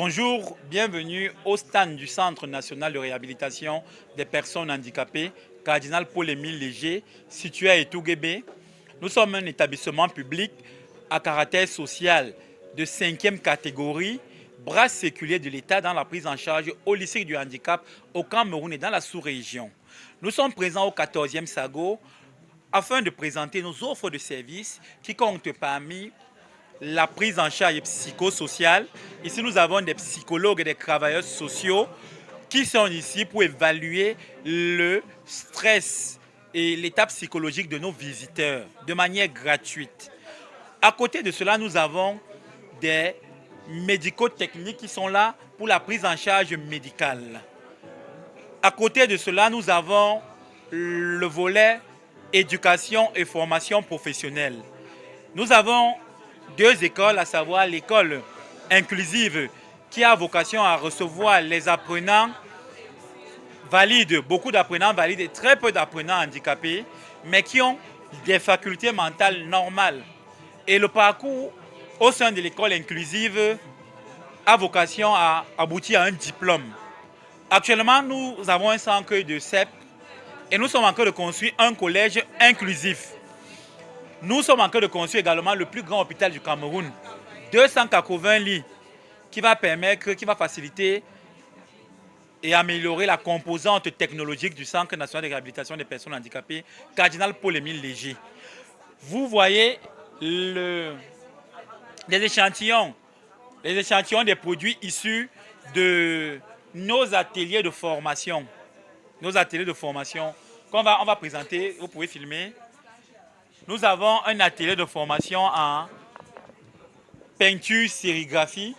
Bonjour, bienvenue au stand du Centre national de réhabilitation des personnes handicapées, Cardinal Paul-Émile Léger, situé à Etouguébé. Nous sommes un établissement public à caractère social de 5e catégorie, bras séculier de l'État dans la prise en charge holistique du handicap au Cameroun et dans la sous-région. Nous sommes présents au 14e SAGO afin de présenter nos offres de services qui comptent parmi la prise en charge psychosociale. Ici, nous avons des psychologues et des travailleurs sociaux qui sont ici pour évaluer le stress et l'état psychologique de nos visiteurs de manière gratuite. À côté de cela, nous avons des médico-techniques qui sont là pour la prise en charge médicale. À côté de cela, nous avons le volet éducation et formation professionnelle. Nous avons deux écoles, à savoir l'école inclusive qui a vocation à recevoir les apprenants valides, beaucoup d'apprenants valides et très peu d'apprenants handicapés, mais qui ont des facultés mentales normales. Et le parcours au sein de l'école inclusive a vocation à aboutir à un diplôme. Actuellement, nous avons un centre de CEP et nous sommes en train de construire un collège inclusif. Nous sommes en train de construire également le plus grand hôpital du Cameroun, 280 lits, qui va permettre, qui va faciliter et améliorer la composante technologique du Centre national de réhabilitation des personnes handicapées, Cardinal Paul-Émile Léger. Vous voyez les échantillons des produits issus de nos ateliers de formation. Nos ateliers de formation qu'on va présenter, vous pouvez filmer. Nous avons un atelier de formation en peinture, sérigraphie.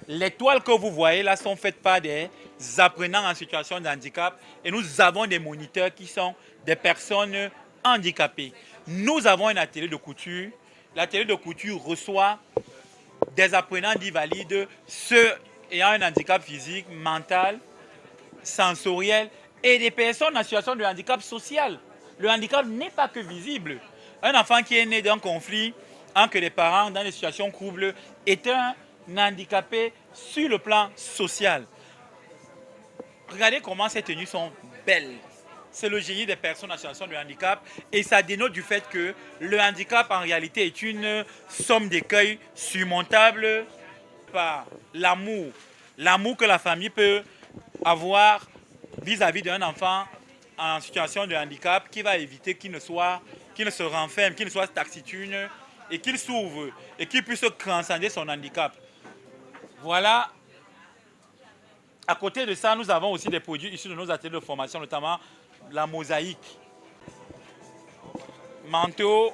Les toiles que vous voyez là sont faites par des apprenants en situation de handicap et nous avons des moniteurs qui sont des personnes handicapées. Nous avons un atelier de couture. L'atelier de couture reçoit des apprenants dits valides, ceux ayant un handicap physique, mental, sensoriel et des personnes en situation de handicap social. Le handicap n'est pas que visible. Un enfant qui est né d'un conflit entre les parents dans des situations troubles est un handicapé sur le plan social. Regardez comment ces tenues sont belles. C'est le génie des personnes en situation de handicap et ça dénote du fait que le handicap en réalité est une somme d'écueils surmontable par l'amour. L'amour que la famille peut avoir vis-à-vis d'un enfant en situation de handicap qui va éviter qu'il ne se renferme, qu'il ne soit taciturne et qu'il s'ouvre et qu'il puisse transcender son handicap. Voilà. À côté de ça, nous avons aussi des produits issus de nos ateliers de formation, notamment la mosaïque, manteau,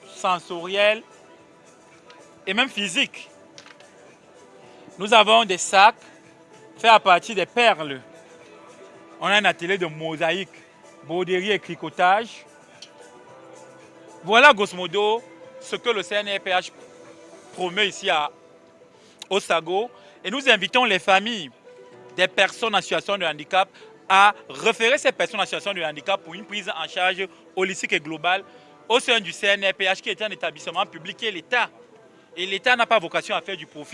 sensoriel et même physique. Nous avons des sacs faits à partir des perles. On a un atelier de mosaïque, broderie et tricotage. Voilà grosso modo ce que le CNRPH promeut ici au SAGO. Et nous invitons les familles des personnes en situation de handicap à référer ces personnes en situation de handicap pour une prise en charge holistique et globale au sein du CNRPH qui est un établissement public et l'État. Et l'État n'a pas vocation à faire du profit.